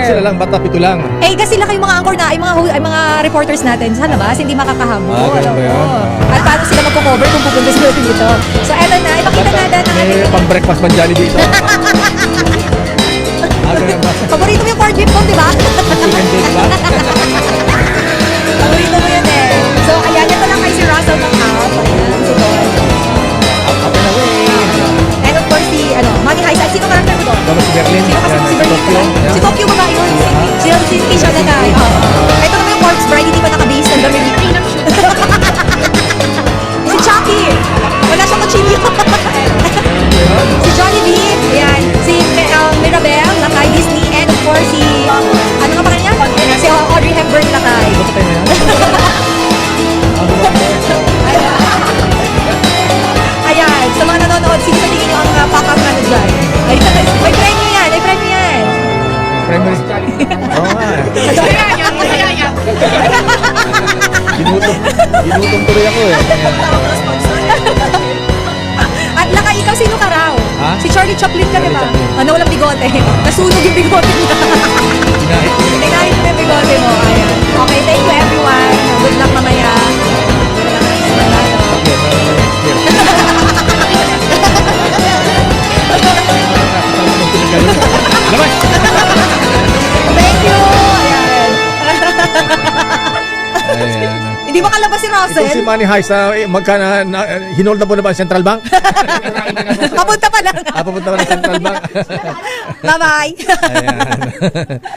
sila lang, bata, pito lang. Eh, kasi sila kayong mga anchor na, ay mga reporters natin sa labas, hindi makakahabol. ganun ba yun? At paano sila magko-cover kung pupunta sila dito? So, eto na, ipakita natin ang May ating... pang-breakfast man Jollibee ito. Ganun ba? Paborito mo yung corned beef mo, di ba? Chicken day, diba? Paborito mo yun eh. So, ayan, ito lang kay si Russell ng app. Ayan, si Don. Up and away. And of course, si, Money Heist. Sino karakter mo doon? Tapos si Berlin. Sino kasi Yan, si Berlin? Tokyo. Yan. Si Tokyo ba yun? Si Kisha na tayo. Ito naman yung Corpse Bride, hindi pa nakabase ng dami. Si Chucky. Wala siyang kutsilyo. Si Jollibee. Ayan. Si Mirabel, nakay Disney. And of course, si, ano nga pa kanya? Si Audrey Hepburn, nakay. Bakit na yan? Ayan. Sa mga nanonood, sino sa tingin nyo ang pakang ano dyan? Ayan. May premyo yan. May premyo yan. Primary si Jollibee. Oo nga. Ginutom tuloy ako eh. At lakay, ikaw sino ka raw? Ha? Si Charlie Chaplin ka, di ba? Charlie Chaplin. Ano, walang bigote. Nasunog yung bigote niya. Ginahit ko yun. Tinahit mo yung bigote mo. Ayan. Okay, thank you everyone. Good luck mamaya. Labas! Thank you! Ayan. Ayan. Hindi ba kalabas si Ito si Russell? Money Heist, hinold na po na ba ang Central Bank? Papunta pa lang. Papunta pa ng Central Bank. Bye-bye. Ayan.